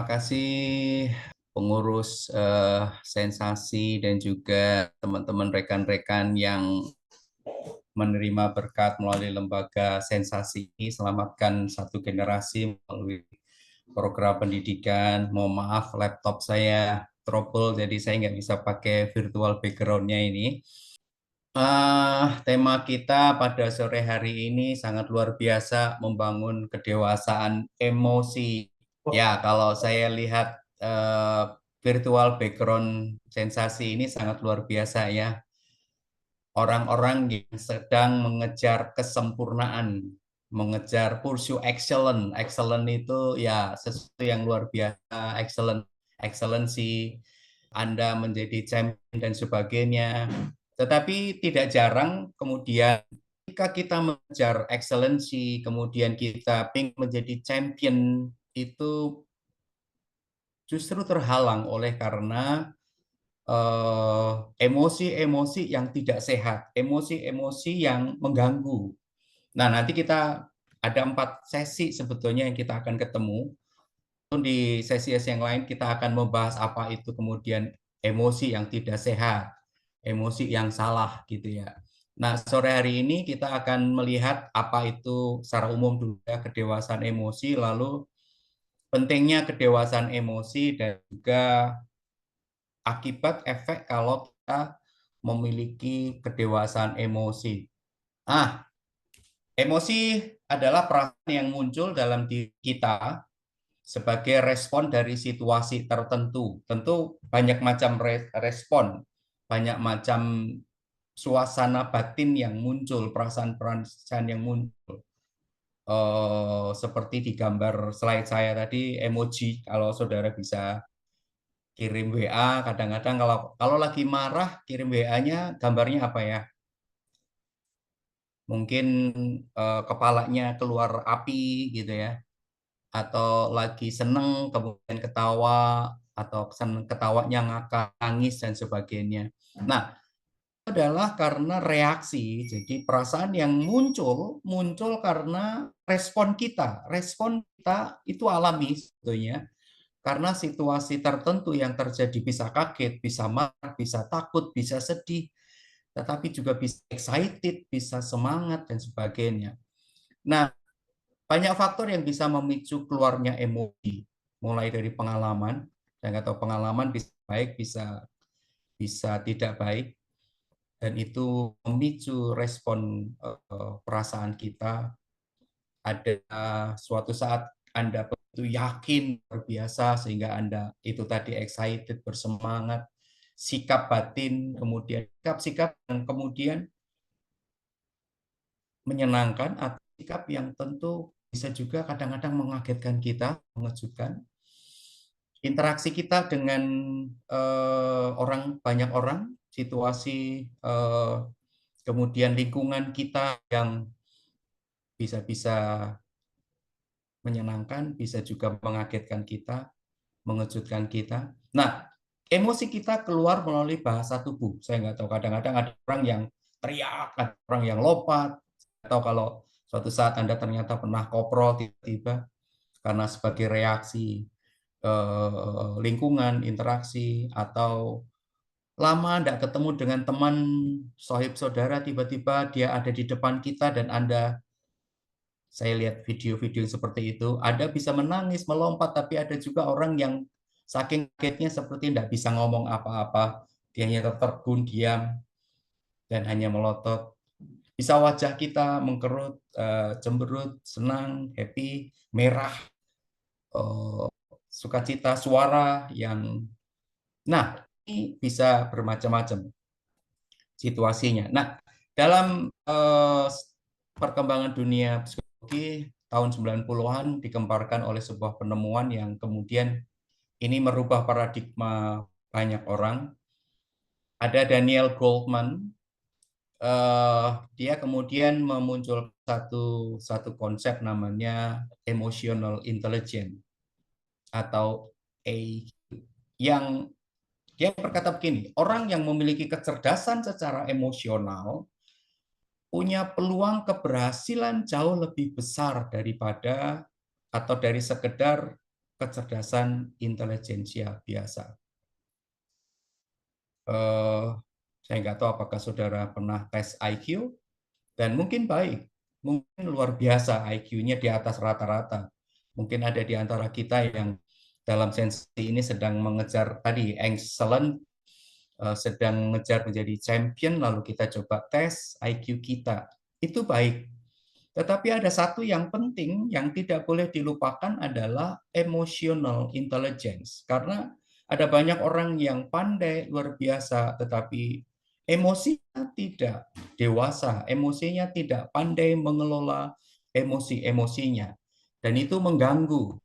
Terima kasih pengurus sensasi dan juga teman-teman rekan-rekan yang menerima berkat melalui lembaga sensasi ini. Selamatkan satu generasi melalui program pendidikan. Mohon maaf laptop saya trouble, jadi saya nggak bisa pakai virtual background-nya ini. Tema kita pada sore hari ini sangat luar biasa, membangun kedewasaan emosi. Ya, kalau saya lihat virtual background sensasi ini sangat luar biasa ya. Orang-orang yang sedang mengejar kesempurnaan, mengejar pursue excellent. Excellent itu ya sesuatu yang luar biasa, excellent, excellency, Anda menjadi champion dan sebagainya. Tetapi tidak jarang kemudian ketika kita mengejar excellency, kemudian kita ingin menjadi champion, itu justru terhalang oleh karena emosi-emosi yang tidak sehat, emosi-emosi yang mengganggu. Nah, nanti kita ada 4 sesi sebetulnya yang kita akan ketemu. Di sesi-sesi yang lain kita akan membahas apa itu kemudian emosi yang tidak sehat, emosi yang salah gitu ya. Nah, sore hari ini kita akan melihat apa itu secara umum dulu ya, kedewasaan emosi, lalu pentingnya kedewasaan emosi dan juga akibat efek kalau kita memiliki kedewasaan emosi. Emosi adalah perasaan yang muncul dalam diri kita sebagai respon dari situasi tertentu. Tentu banyak macam respon, banyak macam suasana batin yang muncul, perasaan-perasaan yang muncul. Seperti di gambar slide saya tadi, emoji, kalau saudara bisa kirim WA, kadang-kadang kalau lagi marah, kirim WA-nya gambarnya apa ya? Mungkin kepalanya keluar api gitu ya, atau lagi seneng kemudian ketawa, atau ketawanya ngakak, nangis dan sebagainya. Nah, adalah karena reaksi. Jadi perasaan yang muncul karena respon kita. Respon kita itu alami sebetulnya karena situasi tertentu yang terjadi, bisa kaget, bisa marah, bisa takut, bisa sedih, tetapi juga bisa excited, bisa semangat dan sebagainya. Nah, banyak faktor yang bisa memicu keluarnya emosi, mulai dari pengalaman, dan atau pengalaman bisa baik, bisa tidak baik, dan itu memicu respon perasaan kita. Ada suatu saat Anda begitu yakin luar biasa sehingga Anda itu tadi excited, bersemangat, sikap batin, kemudian sikap-sikap yang kemudian menyenangkan, atau sikap yang tentu bisa juga kadang-kadang mengagetkan kita, mengejutkan. Interaksi kita dengan banyak orang, situasi, kemudian lingkungan kita yang bisa-bisa menyenangkan, bisa juga mengagetkan kita, mengejutkan kita. Nah, emosi kita keluar melalui bahasa tubuh. Saya nggak tahu, kadang-kadang ada orang yang teriak, ada orang yang lompat, atau kalau suatu saat Anda ternyata pernah koprol tiba-tiba karena sebagai reaksi lingkungan, interaksi, atau lama tidak ketemu dengan teman, sohib saudara, tiba-tiba dia ada di depan kita dan saya lihat video-video seperti itu, ada bisa menangis, melompat, tapi ada juga orang yang saking kagetnya seperti tidak bisa ngomong apa-apa, dia hanya tertegun, diam, dan hanya melotot. Bisa wajah kita mengkerut, cemberut, senang, happy, merah, sukacita, suara yang... Nah, ini bisa bermacam-macam situasinya. Nah, dalam perkembangan dunia psikologi tahun 90-an dikemparkan oleh sebuah penemuan yang kemudian ini merubah paradigma banyak orang. Ada Daniel Goldman, dia kemudian memunculkan satu konsep namanya emotional intelligence atau EQ, yang dia berkata begini, orang yang memiliki kecerdasan secara emosional punya peluang keberhasilan jauh lebih besar daripada atau dari sekedar kecerdasan intelijensia biasa. Eh, saya nggak tahu apakah saudara pernah tes IQ, dan mungkin baik, mungkin luar biasa IQ-nya di atas rata-rata. Mungkin ada di antara kita yang dalam sensi ini sedang mengejar tadi excellent, sedang mengejar menjadi champion, lalu kita coba tes IQ kita. Itu baik. Tetapi ada satu yang penting yang tidak boleh dilupakan adalah emotional intelligence. Karena ada banyak orang yang pandai luar biasa, tetapi emosinya tidak dewasa, emosinya tidak pandai mengelola emosi-emosinya. Dan itu mengganggu.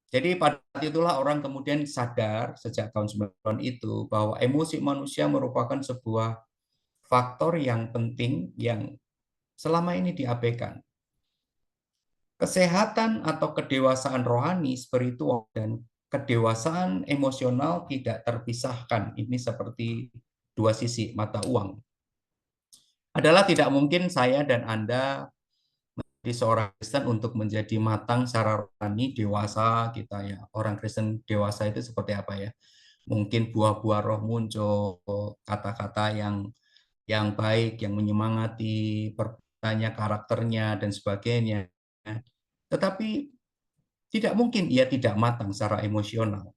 Jadi pada saat itulah orang kemudian sadar sejak tahun 90-an itu bahwa emosi manusia merupakan sebuah faktor yang penting yang selama ini diabaikan. Kesehatan atau kedewasaan rohani, spiritual, dan kedewasaan emosional tidak terpisahkan. Ini seperti dua sisi mata uang. Adalah tidak mungkin saya dan Anda menjadi seorang Kristen untuk menjadi matang secara rohani, dewasa kita ya. Orang Kristen dewasa itu seperti apa ya? Mungkin buah-buah roh muncul, kata-kata yang baik, yang menyemangati, perbuatannya, karakternya, dan sebagainya. Tetapi tidak mungkin ia tidak matang secara emosional.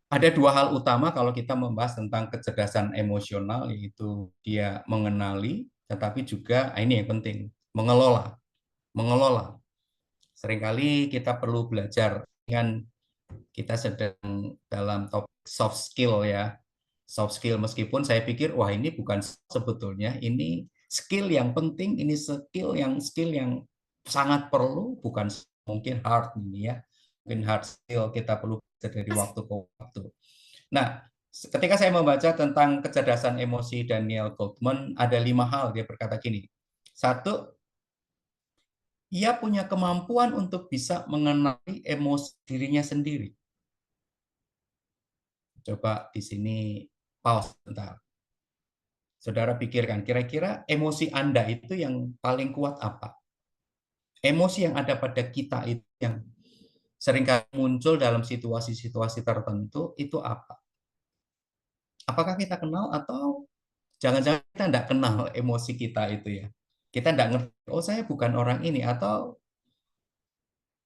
Ada dua hal utama kalau kita membahas tentang kecerdasan emosional, yaitu dia mengenali, tetapi juga ini yang penting, mengelola. Mengelola. Seringkali kita perlu belajar dengan kita sedang dalam topik soft skill ya. Soft skill, meskipun saya pikir wah ini bukan sebetulnya, ini skill yang penting, ini skill yang sangat perlu, bukan mungkin hard ini ya. Mungkin hard skill kita perlu belajar dari waktu ke waktu. Nah, ketika saya membaca tentang kecerdasan emosi Daniel Goleman, ada 5 hal dia berkata gini. Satu, ia punya kemampuan untuk bisa mengenali emosi dirinya sendiri. Coba di sini pause sebentar. Saudara pikirkan, kira-kira emosi Anda itu yang paling kuat apa? Emosi yang ada pada kita itu yang seringkali muncul dalam situasi-situasi tertentu itu apa? Apakah kita kenal atau jangan-jangan kita tidak kenal emosi kita itu ya? Kita tidak ngerti, oh saya bukan orang ini, atau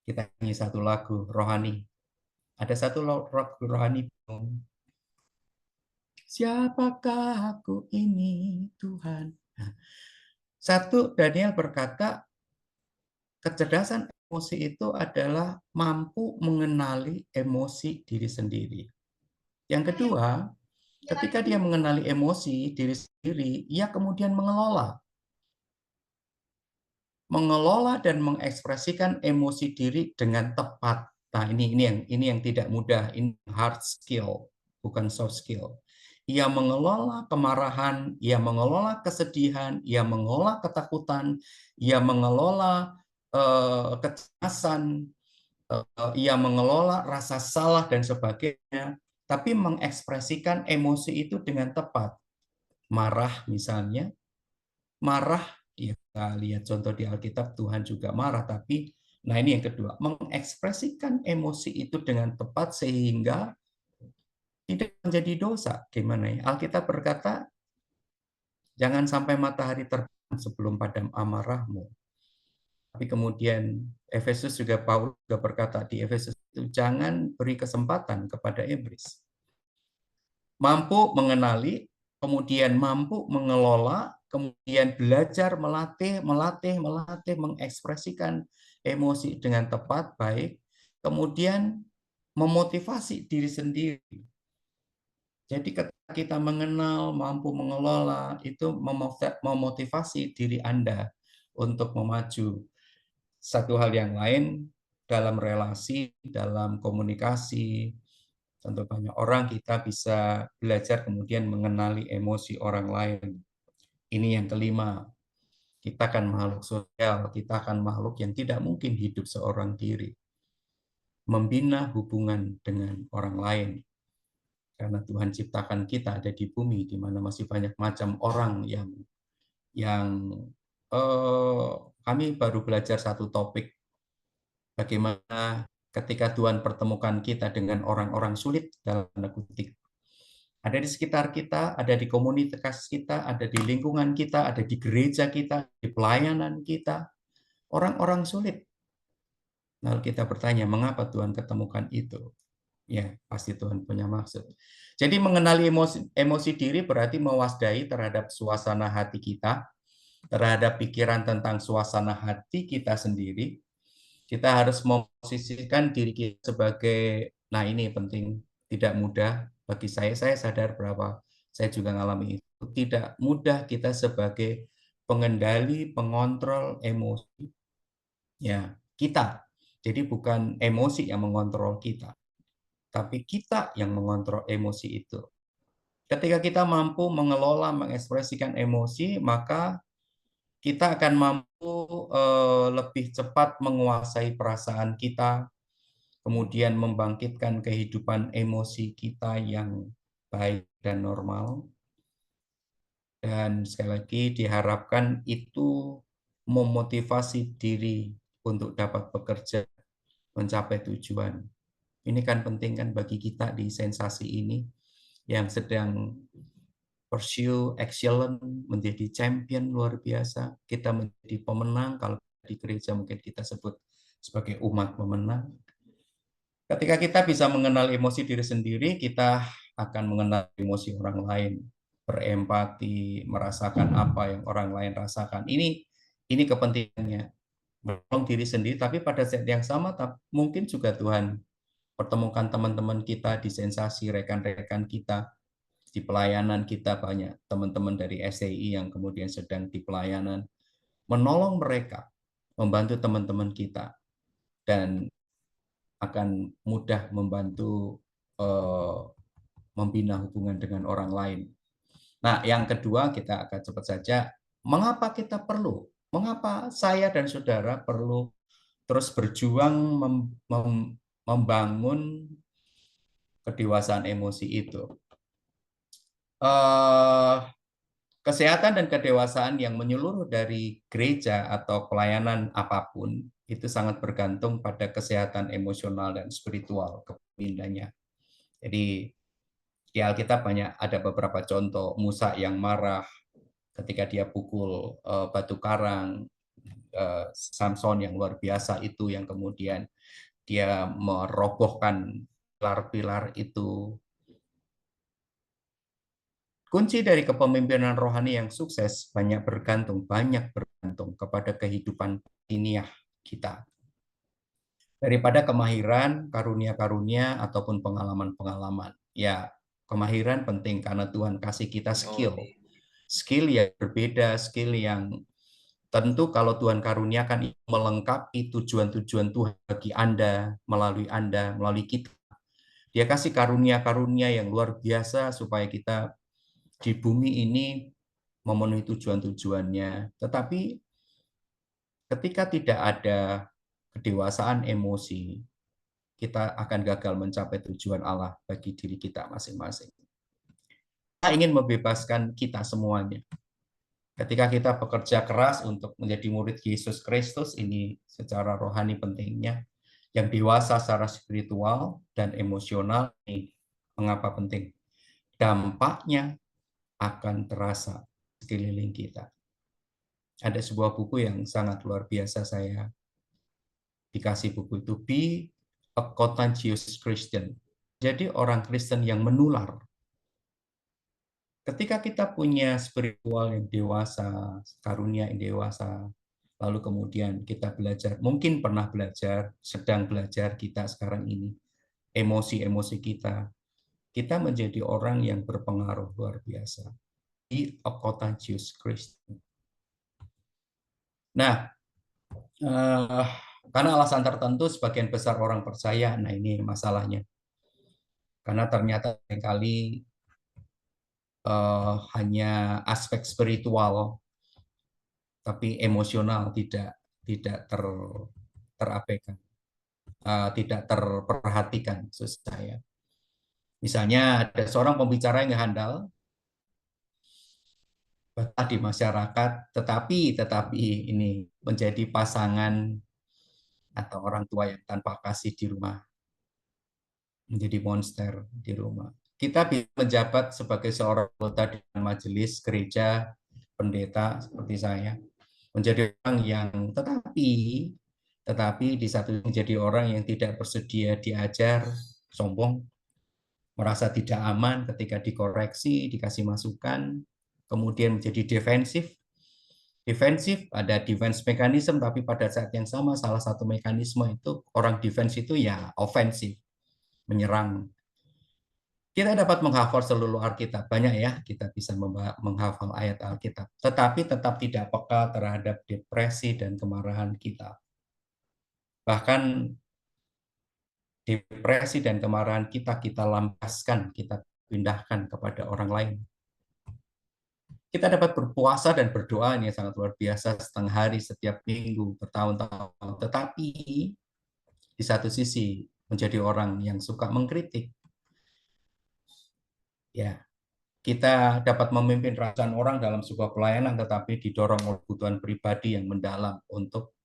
kita nyanyi satu lagu rohani. Ada satu lagu rohani, siapakah aku ini Tuhan? Nah, satu, Daniel berkata, kecerdasan emosi itu adalah mampu mengenali emosi diri sendiri. Yang kedua, ketika dia mengenali emosi diri sendiri, ia kemudian mengelola dan mengekspresikan emosi diri dengan tepat. Nah, ini yang tidak mudah, ini hard skill, bukan soft skill. Ia mengelola kemarahan, ia mengelola kesedihan, ia mengelola ketakutan, ia mengelola kecemasan, ia mengelola rasa salah dan sebagainya, tapi mengekspresikan emosi itu dengan tepat. Marah misalnya, marah, ya kita lihat contoh di Alkitab, Tuhan juga marah, tapi nah ini yang kedua, mengekspresikan emosi itu dengan tepat sehingga tidak menjadi dosa. Gimana ya? Alkitab berkata, jangan sampai matahari terbit sebelum padam amarahmu. Tapi kemudian Efesus juga, Paulus juga berkata di Efesus itu, jangan beri kesempatan kepada iblis. Mampu mengenali, kemudian mampu mengelola, kemudian belajar melatih mengekspresikan emosi dengan tepat, baik, kemudian memotivasi diri sendiri. Jadi ketika kita mengenal, mampu mengelola, itu memotivasi diri Anda untuk memaju. Satu hal yang lain, dalam relasi, dalam komunikasi, tentu banyak orang kita bisa belajar kemudian mengenali emosi orang lain. Ini yang kelima, kita akan makhluk sosial, kita akan makhluk yang tidak mungkin hidup seorang diri. Membina hubungan dengan orang lain. Karena Tuhan ciptakan kita ada di bumi di mana masih banyak macam orang yang kami baru belajar satu topik Bagaimana ketika Tuhan pertemukan kita dengan orang-orang sulit dalam tanda kutip. Ada di sekitar kita, ada di komunitas kita, ada di lingkungan kita, ada di gereja kita, di pelayanan kita. Orang-orang sulit. Lalu kita bertanya, mengapa Tuhan ketemukan itu? Ya, pasti Tuhan punya maksud. Jadi mengenali emosi diri berarti mewaspadai terhadap suasana hati kita, terhadap pikiran tentang suasana hati kita sendiri. Kita harus memposisikan diri kita sebagai, nah ini penting, tidak mudah bagi saya sadar berapa saya juga mengalami itu. Tidak mudah kita sebagai pengendali, pengontrol emosi. Ya, kita. Jadi bukan emosi yang mengontrol kita, tapi kita yang mengontrol emosi itu. Ketika kita mampu mengelola, mengekspresikan emosi, maka kita akan mampu lebih cepat menguasai perasaan kita, kemudian membangkitkan kehidupan emosi kita yang baik dan normal. Dan sekali lagi diharapkan itu memotivasi diri untuk dapat bekerja, mencapai tujuan. Ini kan penting kan bagi kita di sensasi ini yang sedang pursue excellent, menjadi champion luar biasa. Kita menjadi pemenang, kalau di gereja mungkin kita sebut sebagai umat pemenang. Ketika kita bisa mengenal emosi diri sendiri, kita akan mengenal emosi orang lain, berempati, merasakan apa yang orang lain rasakan. Ini kepentingannya, menolong diri sendiri, tapi pada saat yang sama mungkin juga Tuhan pertemukan teman-teman kita di sensasi, rekan-rekan kita di pelayanan kita, banyak teman-teman dari STI yang kemudian sedang di pelayanan, menolong mereka, membantu teman-teman kita, dan akan mudah membantu membina hubungan dengan orang lain. Nah, yang kedua kita akan cepat saja, mengapa kita perlu, mengapa saya dan saudara perlu terus berjuang membangun kedewasaan emosi itu. Kesehatan dan kedewasaan yang menyeluruh dari gereja atau pelayanan apapun itu sangat bergantung pada kesehatan emosional dan spiritual kepemimpinan. Jadi di Alkitab banyak ada beberapa contoh Musa yang marah ketika dia pukul batu karang, Samson yang luar biasa itu yang kemudian dia merobohkan pilar-pilar itu. Kunci dari kepemimpinan rohani yang sukses banyak bergantung kepada kehidupan batiniah kita. Daripada kemahiran, karunia-karunia, ataupun pengalaman-pengalaman. Ya, kemahiran penting karena Tuhan kasih kita skill. Skill yang berbeda, skill yang tentu kalau Tuhan karuniakan melengkapi tujuan-tujuan Tuhan bagi Anda, melalui kita. Dia kasih karunia-karunia yang luar biasa supaya kita di bumi ini memenuhi tujuan-tujuannya. Tetapi ketika tidak ada kedewasaan emosi, kita akan gagal mencapai tujuan Allah bagi diri kita masing-masing. Kita ingin membebaskan kita semuanya. Ketika kita bekerja keras untuk menjadi murid Yesus Kristus, ini secara rohani pentingnya, yang dewasa secara spiritual dan emosional, ini mengapa penting? Dampaknya akan terasa sekeliling kita. Ada sebuah buku yang sangat luar biasa saya dikasih buku itu, Be a Contagious Christian. Jadi orang Kristen yang menular. Ketika kita punya spiritual yang dewasa, karunia yang dewasa, lalu kemudian kita belajar, mungkin pernah belajar, sedang belajar kita sekarang ini, emosi-emosi kita menjadi orang yang berpengaruh luar biasa. Be a Contagious Christian. Nah, karena alasan tertentu sebagian besar orang percaya, nah ini masalahnya. Karena ternyata seringkali hanya aspek spiritual, tapi emosional tidak terabaikan, tidak terperhatikan, maksud saya. Misalnya ada seorang pembicara yang handal di masyarakat, tetapi ini menjadi pasangan atau orang tua yang tanpa kasih di rumah menjadi monster di rumah. Kita bisa menjabat sebagai seorang anggota di majelis gereja, pendeta seperti saya, menjadi orang yang tetapi di satu menjadi orang yang tidak bersedia diajar, sombong, merasa tidak aman ketika dikoreksi, dikasih masukan, kemudian menjadi defensif. Defensif ada defense mechanism, tapi pada saat yang sama salah satu mekanisme itu orang defense itu ya ofensif, menyerang. Kita dapat menghafal seluruh Alkitab, banyak ya, kita bisa menghafal ayat Alkitab, tetapi tetap tidak peka terhadap depresi dan kemarahan kita. Bahkan depresi dan kemarahan kita lampiaskan, kita pindahkan kepada orang lain. Kita dapat berpuasa dan berdoa ini sangat luar biasa setengah hari setiap minggu, bertahun-tahun. Tetapi di satu sisi menjadi orang yang suka mengkritik. Ya, kita dapat memimpin ratusan orang dalam sebuah pelayanan, tetapi didorong oleh kebutuhan pribadi yang mendalam untuk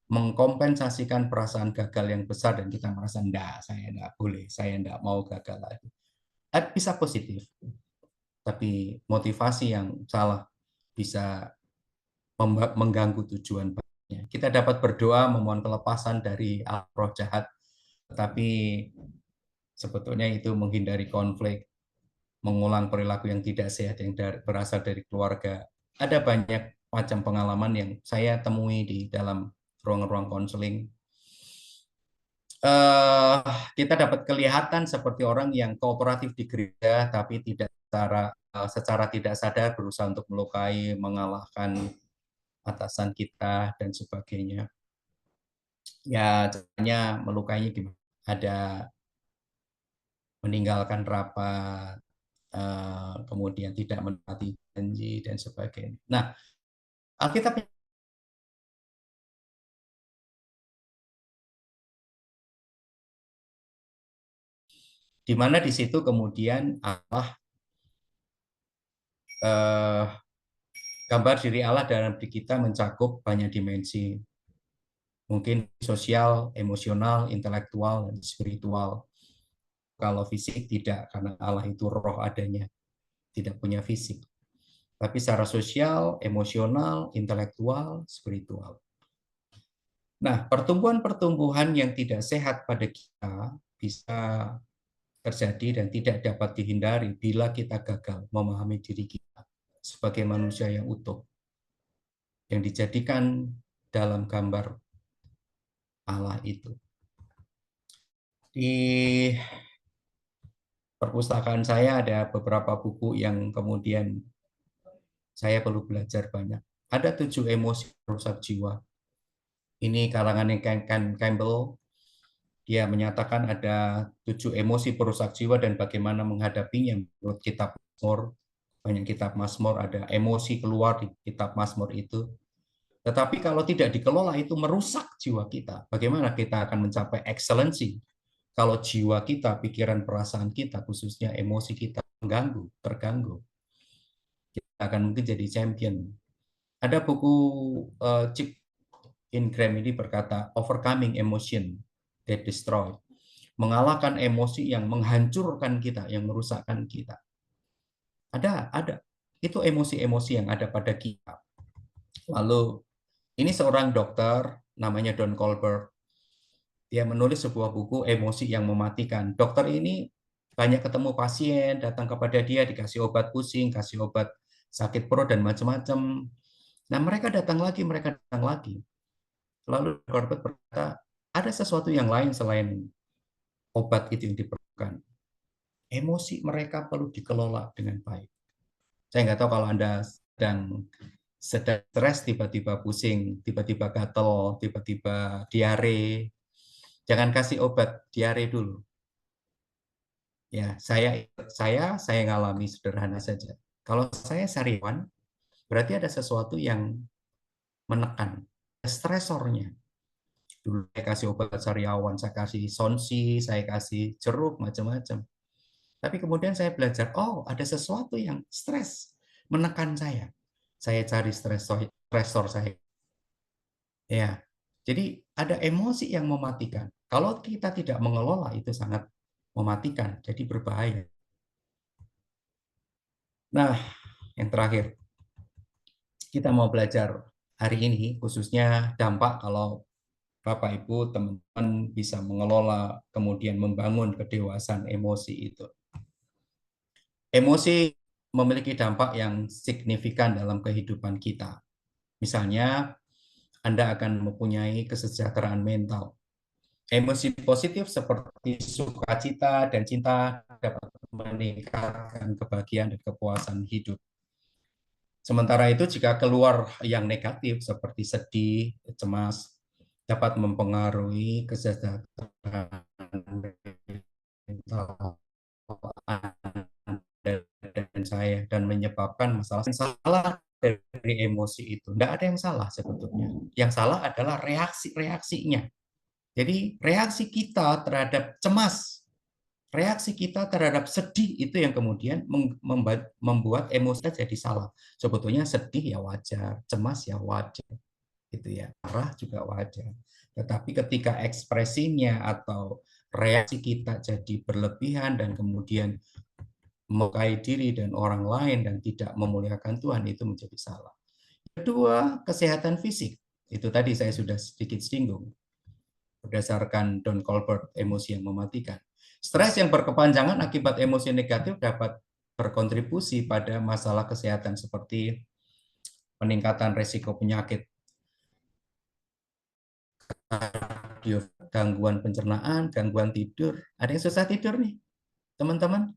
mengkompensasikan perasaan gagal yang besar, dan kita merasa, enggak, saya enggak boleh, saya enggak mau gagal lagi. Bisa positif, tapi motivasi yang salah bisa mengganggu tujuan baiknya. Kita dapat berdoa memohon kelepasan dari roh jahat, tetapi sebetulnya itu menghindari konflik, mengulang perilaku yang tidak sehat yang berasal dari keluarga. Ada banyak macam pengalaman yang saya temui di dalam ruang-ruang konseling. Kita dapat kelihatan seperti orang yang kooperatif di gereja, tapi tidak secara tidak sadar berusaha untuk melukai, mengalahkan atasan kita, dan sebagainya. Ya, caranya melukainya gimana? Ada meninggalkan rapat, kemudian tidak menepati janji, dan sebagainya. Nah, Alkitab di mana di situ kemudian Allah, gambar diri Allah dalam diri kita mencakup banyak dimensi, mungkin sosial, emosional, intelektual, dan spiritual. Kalau fisik tidak, karena Allah itu roh adanya, tidak punya fisik. Tapi secara sosial, emosional, intelektual, spiritual. Nah, pertumbuhan-pertumbuhan yang tidak sehat pada kita bisa terjadi dan tidak dapat dihindari bila kita gagal memahami diri kita sebagai manusia yang utuh, yang dijadikan dalam gambar Allah itu. Di perpustakaan saya ada beberapa buku yang kemudian saya perlu belajar banyak. Ada 7 emosi rusak jiwa. Ini kalangan Campbell. Dia menyatakan ada 7 emosi perusak jiwa dan bagaimana menghadapinya menurut kitab Mazmur. Banyak kitab Mazmur ada emosi keluar di kitab Mazmur itu. Tetapi kalau tidak dikelola itu merusak jiwa kita. Bagaimana kita akan mencapai excellency kalau jiwa kita, pikiran, perasaan kita, khususnya emosi kita terganggu. Kita akan mungkin jadi champion. Ada buku Chip Ingram ini berkata, Overcoming Emotion That Destroy. Mengalahkan emosi yang menghancurkan kita, yang merusakkan kita. Ada. Itu emosi-emosi yang ada pada kita. Lalu, ini seorang dokter, namanya Don Colbert. Dia menulis sebuah buku, Emosi yang Mematikan. Dokter ini banyak ketemu pasien, datang kepada dia, dikasih obat pusing, kasih obat sakit perut, dan macam-macam. Nah, mereka datang lagi. Lalu Colbert berkata, ada sesuatu yang lain selain obat itu yang diperlukan. Emosi mereka perlu dikelola dengan baik. Saya nggak tahu kalau Anda sedang stres, tiba-tiba pusing, tiba-tiba gatel, tiba-tiba diare. Jangan kasih obat diare dulu. Ya, saya ngalami sederhana saja. Kalau saya sariawan, berarti ada sesuatu yang menekan, stresornya. Dulu saya kasih obat sariawan, saya kasih sonsi, saya kasih jeruk, macam-macam. Tapi kemudian saya belajar, oh ada sesuatu yang stres, menekan saya. Saya cari stresor saya. Ya, Jadi ada emosi yang mematikan. Kalau kita tidak mengelola itu sangat mematikan, jadi berbahaya. Nah, yang terakhir, kita mau belajar hari ini khususnya dampak kalau Bapak Ibu teman-teman bisa mengelola kemudian membangun kedewasaan emosi itu. Emosi memiliki dampak yang signifikan dalam kehidupan kita. Misalnya, Anda akan mempunyai kesejahteraan mental. Emosi positif seperti sukacita dan cinta dapat meningkatkan kebahagiaan dan kepuasan hidup. Sementara itu, jika keluar yang negatif seperti sedih, cemas, dapat mempengaruhi kesejahteraan mental dan saya dan menyebabkan masalah salah dari emosi itu. Tidak ada yang salah sebetulnya. Yang salah adalah reaksi-reaksinya. Jadi reaksi kita terhadap cemas, reaksi kita terhadap sedih itu yang kemudian membuat emosi kita jadi salah. Sebetulnya sedih ya wajar, cemas ya wajar, gitu ya. Marah juga wajar. Tetapi ketika ekspresinya atau reaksi kita jadi berlebihan dan kemudian melukai diri dan orang lain dan tidak memuliakan Tuhan, itu menjadi salah. Kedua, kesehatan fisik. Itu tadi saya sudah sedikit singgung. Berdasarkan Don Colbert, emosi yang mematikan. Stres yang berkepanjangan akibat emosi negatif dapat berkontribusi pada masalah kesehatan seperti peningkatan risiko penyakit kardio, gangguan pencernaan, gangguan tidur. Ada yang susah tidur nih, teman-teman?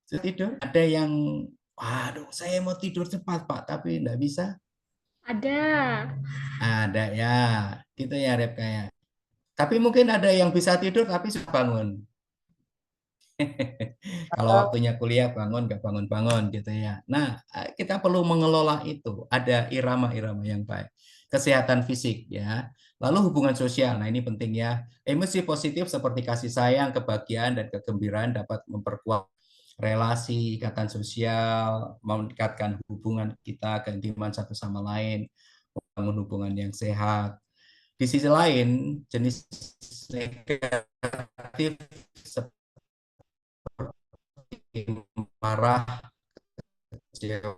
Susah tidur? Ada yang, waduh, saya mau tidur cepat, Pak, tapi enggak bisa. Ada. Ada ya, gitu ya, Rep, kayak. Tapi mungkin ada yang bisa tidur tapi sudah bangun. Kalau waktunya kuliah bangun, nggak bangun-bangun gitu ya. Nah, kita perlu mengelola itu. Ada irama-irama yang baik. Kesehatan fisik ya. Lalu hubungan sosial. Nah, ini penting ya. Emosi positif seperti kasih sayang, kebahagiaan, dan kegembiraan dapat memperkuat relasi, ikatan sosial, meningkatkan hubungan kita, keintiman satu sama lain, membangun hubungan yang sehat. Di sisi lain, jenis negatif marah, kecewa,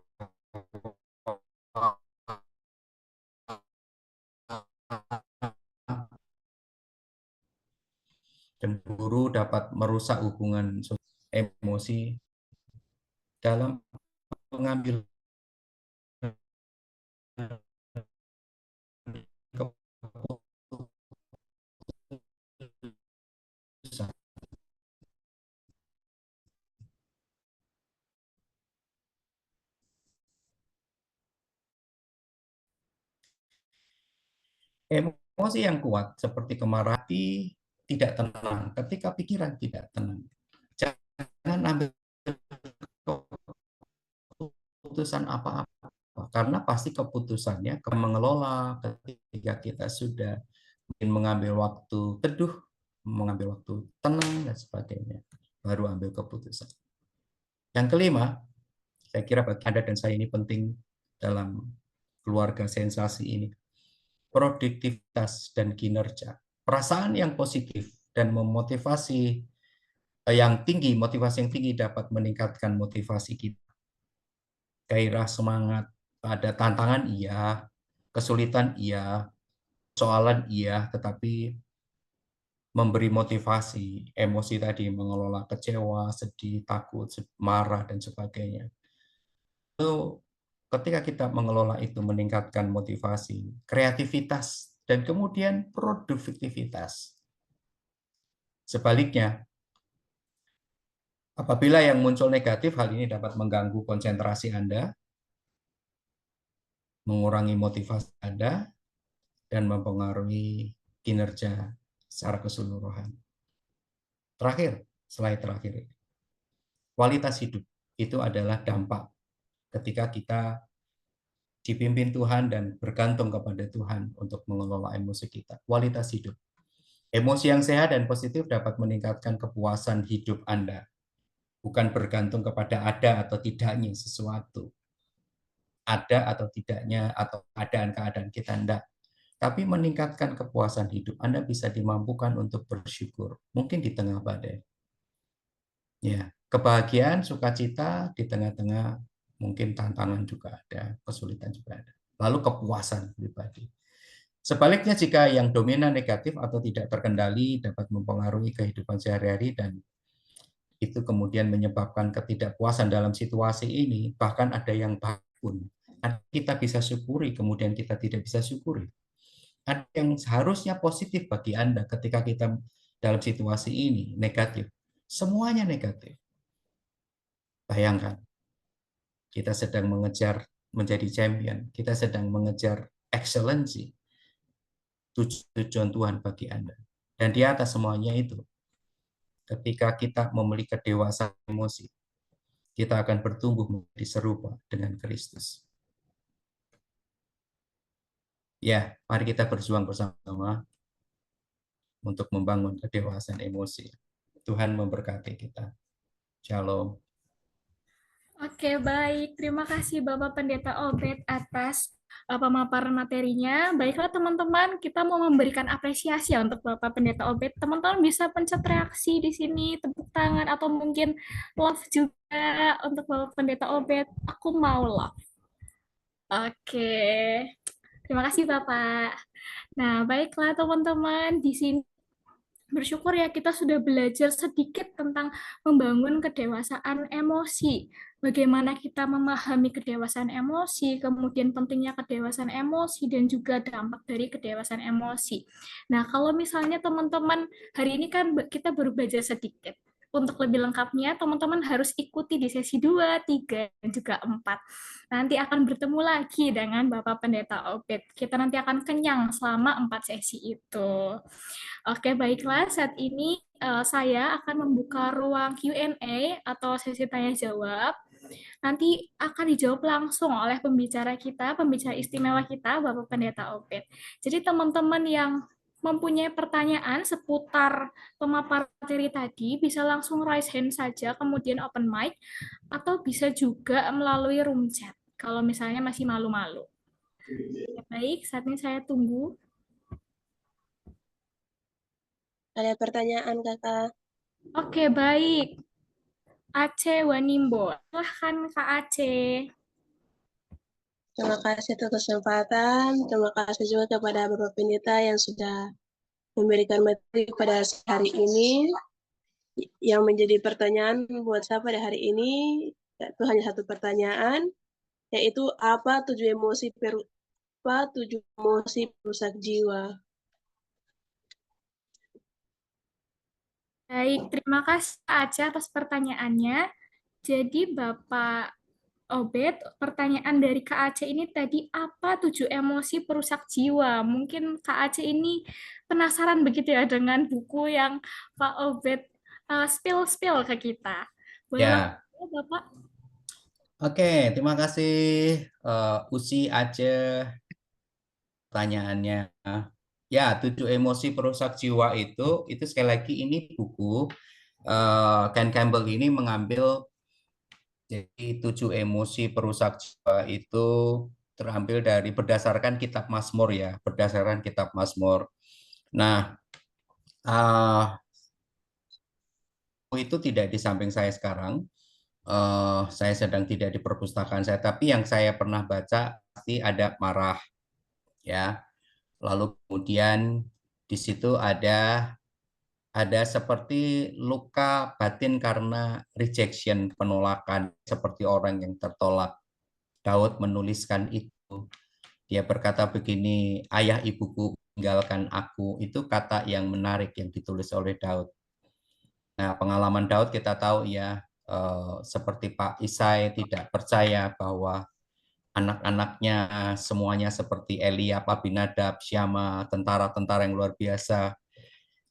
cemburu dapat merusak hubungan emosi dalam mengambil keputusan. Emosi yang kuat seperti kemarahan tidak tenang ketika pikiran tidak tenang. Jangan ambil keputusan apa-apa karena pasti keputusannya mengelola ketika kita sudah mengambil waktu teduh, mengambil waktu tenang dan sebagainya, baru ambil keputusan. Yang kelima, saya kira bagi Anda dan saya ini penting dalam keluarga sensasi ini, produktivitas dan kinerja. Perasaan yang positif dan memotivasi yang tinggi, motivasi yang tinggi dapat meningkatkan motivasi kita. Gairah semangat, ada tantangan iya, kesulitan iya, soalan iya, tetapi memberi motivasi, emosi tadi, mengelola kecewa, sedih, takut, marah, dan sebagainya. Itu ketika kita mengelola itu meningkatkan motivasi, kreativitas, dan kemudian produktivitas. Sebaliknya, apabila yang muncul negatif, hal ini dapat mengganggu konsentrasi Anda, mengurangi motivasi Anda, dan mempengaruhi kinerja secara keseluruhan. Terakhir, slide terakhir. Kualitas hidup itu adalah dampak ketika kita dipimpin Tuhan dan bergantung kepada Tuhan untuk mengelola emosi kita. Kualitas hidup. Emosi yang sehat dan positif dapat meningkatkan kepuasan hidup Anda. Bukan bergantung kepada ada atau tidaknya sesuatu. Ada atau tidaknya, atau keadaan-keadaan kita, enggak. Tapi meningkatkan kepuasan hidup, Anda bisa dimampukan untuk bersyukur, mungkin di tengah badai. Ya, kebahagiaan, sukacita di tengah-tengah mungkin tantangan juga ada, kesulitan juga ada. Lalu kepuasan pribadi. Sebaliknya, jika yang dominan negatif atau tidak terkendali dapat mempengaruhi kehidupan sehari-hari dan itu kemudian menyebabkan ketidakpuasan dalam situasi ini, bahkan ada yang pun kita bisa syukuri, kemudian kita tidak bisa syukuri. Ada yang seharusnya positif bagi Anda ketika kita dalam situasi ini negatif. Semuanya negatif. Bayangkan, kita sedang mengejar menjadi champion, kita sedang mengejar excellency, tujuan Tuhan bagi Anda. Dan di atas semuanya itu, ketika kita memiliki kedewasaan emosi, kita akan bertumbuh menjadi serupa dengan Kristus. Ya, mari kita berjuang bersama-sama untuk membangun kedewasaan emosi. Tuhan memberkati kita. Shalom. Oke, baik. Terima kasih Bapak Pendeta Obed atas pemaparan materinya. Baiklah teman-teman, kita mau memberikan apresiasi ya untuk Bapak Pendeta Obed. Teman-teman bisa pencet reaksi di sini, tepuk tangan, atau mungkin love juga untuk Bapak Pendeta Obed. Aku mau love. Oke, terima kasih Bapak. Nah, baiklah teman-teman, di sini bersyukur ya kita sudah belajar sedikit tentang membangun kedewasaan emosi. Bagaimana kita memahami kedewasaan emosi, kemudian pentingnya kedewasaan emosi, dan juga dampak dari kedewasaan emosi. Nah, kalau misalnya teman-teman, hari ini kan kita baru belajar sedikit. Untuk lebih lengkapnya, teman-teman harus ikuti di sesi 2, 3, dan juga 4. Nanti akan bertemu lagi dengan Bapak Pendeta Obed. Kita nanti akan kenyang selama 4 sesi itu. Oke, baiklah. Saat ini saya akan membuka ruang Q&A atau sesi tanya jawab. Nanti akan dijawab langsung oleh pembicara kita, pembicara istimewa kita, Bapak Pendeta Obed. Jadi teman-teman yang mempunyai pertanyaan seputar pemaparan materi tadi, bisa langsung raise hand saja, kemudian open mic, atau bisa juga melalui room chat, kalau misalnya masih malu-malu. Baik, saat ini saya tunggu. Ada pertanyaan, Kakak? Oke, baik. Aceh Wanimbo. Silahkan Kak Aceh. Terima kasih atas kesempatan. Terima kasih juga kepada Bapak Pendeta yang sudah memberikan materi pada hari ini. Yang menjadi pertanyaan buat saya pada hari ini, itu hanya satu pertanyaan, yaitu apa tujuh emosi perusak jiwa? Baik, terima kasih Kak Aceh atas pertanyaannya. Jadi Bapak Obed, pertanyaan dari Kak Aceh ini tadi, apa 7 emosi perusak jiwa? Mungkin Kak Aceh ini penasaran begitu ya dengan buku yang Pak Obed spill-spill ke kita. Boleh Ya, langsung Bapak? oke. Terima kasih Usi Aceh pertanyaannya. Ya, 7 emosi perusak jiwa itu sekali lagi ini buku Ken Campbell ini mengambil jadi 7 emosi perusak jiwa itu terambil dari berdasarkan kitab Mazmur ya, berdasarkan kitab Mazmur. Nah, itu tidak di samping saya sekarang. Saya sedang tidak di perpustakaan saya, tapi yang saya pernah baca pasti ada marah, ya. Lalu kemudian di situ ada seperti luka batin karena rejection, penolakan, seperti orang yang tertolak. Daud menuliskan itu. Dia berkata begini, ayah ibuku tinggalkan aku. Itu kata yang menarik yang ditulis oleh Daud. Nah, pengalaman Daud kita tahu ya, seperti Pak Isai tidak percaya bahwa anak-anaknya semuanya seperti Eliab, Abinadab, Syama, tentara-tentara yang luar biasa.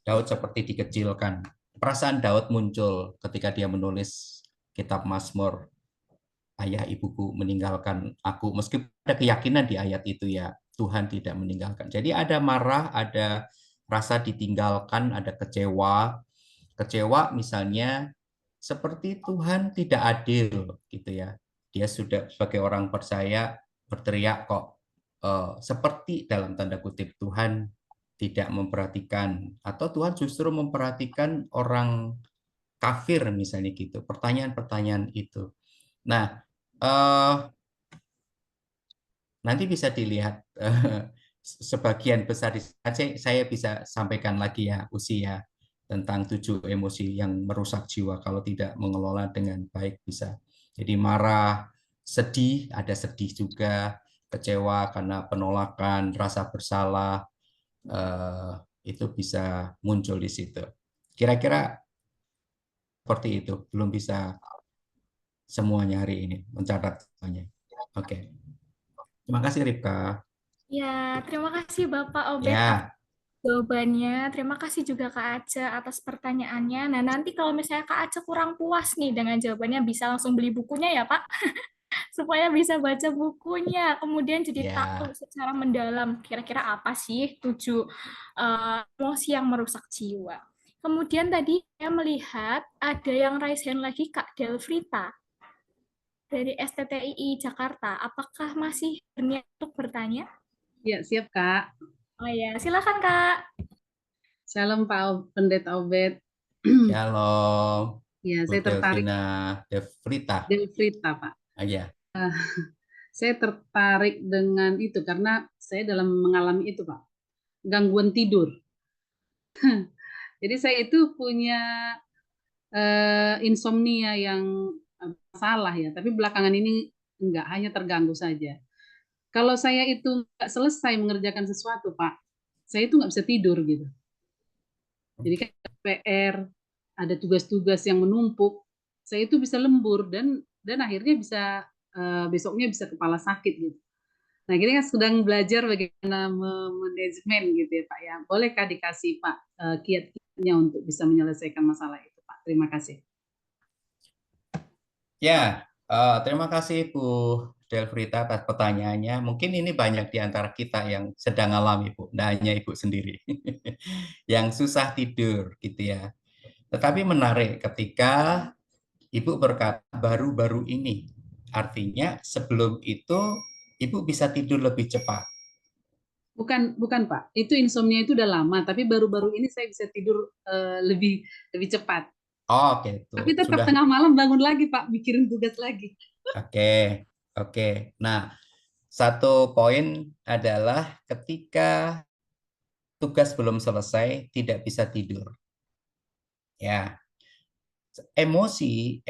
Daud seperti dikecilkan. Perasaan Daud muncul ketika dia menulis kitab Mazmur. Ayah ibuku meninggalkan aku. Meskipun ada keyakinan di ayat itu ya, Tuhan tidak meninggalkan. Jadi ada marah, ada rasa ditinggalkan, ada kecewa. Kecewa misalnya seperti Tuhan tidak adil gitu ya. Dia sudah sebagai orang percaya berteriak kok seperti dalam tanda kutip Tuhan tidak memperhatikan atau Tuhan justru memperhatikan orang kafir misalnya gitu. Pertanyaan-pertanyaan itu. Nah, nanti bisa dilihat sebagian besar saya bisa sampaikan lagi ya usia tentang 7 emosi yang merusak jiwa kalau tidak mengelola dengan baik bisa. Jadi marah, sedih, ada sedih juga, kecewa karena penolakan, rasa bersalah, itu bisa muncul di situ. Kira-kira seperti itu, belum bisa semuanya hari ini mencatat semuanya. Oke. Terima kasih Ripka. Ya, terima kasih Bapak Obed atas Ya, jawabannya. Terima kasih juga Kak Aca atas pertanyaannya. Nah, nanti kalau misalnya Kak Aca kurang puas nih dengan jawabannya, bisa langsung beli bukunya ya, Pak, supaya bisa baca bukunya. Kemudian jadi tahu ya. secara mendalam kira-kira apa sih 7 emosi yang merusak jiwa. Kemudian tadi saya melihat ada yang raise hand lagi, Kak Delvrita dari STTII Jakarta. Apakah masih berniat untuk bertanya? Ya, siap, Kak. Oh ya, silakan Kak. Shalom, Pendeta Obed. Shalom, Ya, Bu saya tertarik Delvina Devrita. Delvrita, Pak. Ya. Saya tertarik dengan itu karena saya dalam mengalami itu, Pak. Gangguan tidur. Jadi saya itu punya insomnia yang salah ya, tapi belakangan ini enggak, hanya terganggu saja. Kalau saya itu nggak selesai mengerjakan sesuatu, Pak, saya itu nggak bisa tidur gitu. Jadi kan ada PR, ada tugas-tugas yang menumpuk, saya itu bisa lembur dan akhirnya bisa besoknya bisa kepala sakit gitu. Nah, kita kan sedang belajar bagaimana manajemen gitu ya Pak ya. Bolehkah dikasih Pak kiat-kiatnya untuk bisa menyelesaikan masalah itu Pak? Terima kasih. Ya, terima kasih Bu Delvrita atas pertanyaannya. Mungkin ini banyak di antara kita yang sedang alami, Bu. Tidak hanya Ibu sendiri. Yang susah tidur, gitu ya. Tetapi menarik ketika Ibu berkata baru-baru ini. Artinya sebelum itu Ibu bisa tidur lebih cepat. Bukan Pak, itu insomnia itu udah lama, tapi baru-baru ini saya bisa tidur lebih cepat. Oh, oke, itu Tapi tetap sudah. tengah malam bangun lagi Pak, mikirin tugas lagi. Oke. Nah, satu poin adalah ketika tugas belum selesai, tidak bisa tidur. Ya, emosi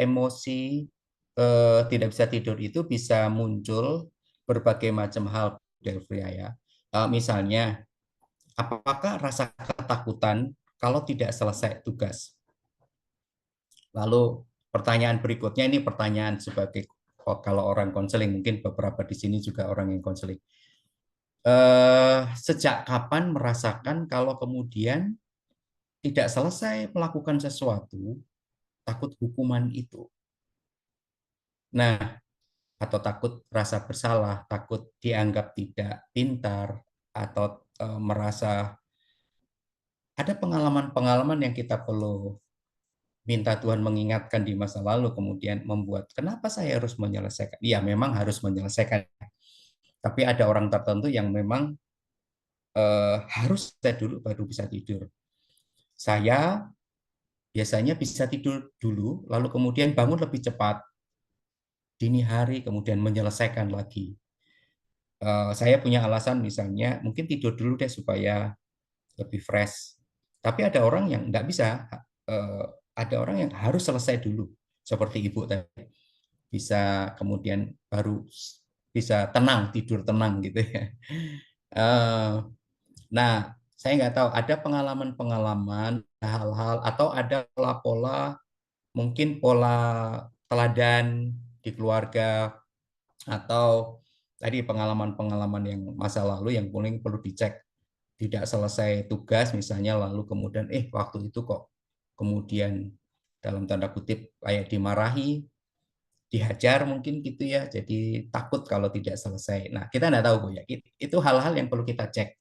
tidak bisa tidur itu bisa muncul berbagai macam hal, Delvia ya. Misalnya, apakah rasa ketakutan kalau tidak selesai tugas? Lalu pertanyaan berikutnya, ini pertanyaan sebagai kalau orang konseling, mungkin beberapa di sini juga orang yang konseling. Sejak kapan merasakan kalau kemudian tidak selesai melakukan sesuatu, takut hukuman itu? Nah, atau takut rasa bersalah, takut dianggap tidak pintar, atau merasa ada pengalaman-pengalaman yang kita perlu minta Tuhan mengingatkan di masa lalu, kemudian membuat kenapa saya harus menyelesaikan? Iya, memang harus menyelesaikan. Tapi ada orang tertentu yang memang harus saya dulu baru bisa tidur. Saya biasanya bisa tidur dulu, lalu kemudian bangun lebih cepat dini hari, kemudian menyelesaikan lagi. Saya punya alasan misalnya mungkin tidur dulu deh supaya lebih fresh. Tapi ada orang yang nggak bisa, ada orang yang harus selesai dulu, seperti ibu tadi. Bisa kemudian baru bisa tenang, tidur tenang gitu ya. Nah, saya nggak tahu ada pengalaman-pengalaman, hal-hal, atau ada pola-pola, mungkin pola teladan di keluarga, atau tadi pengalaman-pengalaman yang masa lalu yang paling perlu dicek. Tidak selesai tugas misalnya, lalu kemudian waktu itu kok kemudian dalam tanda kutip kayak dimarahi, dihajar mungkin gitu ya, jadi takut kalau tidak selesai. Nah, kita nggak tahu Bu ya, itu hal-hal yang perlu kita cek.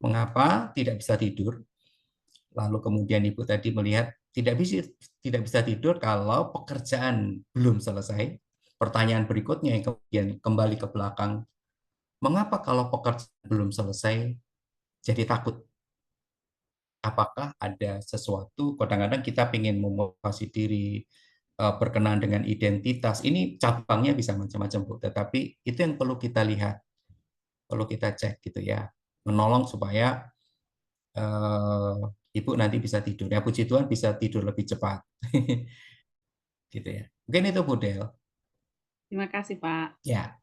Mengapa tidak bisa tidur? Lalu kemudian Ibu tadi melihat tidak bisa tidur kalau pekerjaan belum selesai. Pertanyaan berikutnya yang kemudian kembali ke belakang, Mengapa kalau pekerjaan belum selesai jadi takut? Apakah ada sesuatu, kadang-kadang kita ingin memotivasi diri, berkenaan dengan identitas, ini cabangnya bisa macam-macam, Bu, tetapi itu yang perlu kita lihat, perlu kita cek gitu ya, menolong supaya Ibu nanti bisa tidur. Ya, puji Tuhan bisa tidur lebih cepat. Gitu ya. Mungkin itu Bu Del. Terima kasih, Pak. Ya.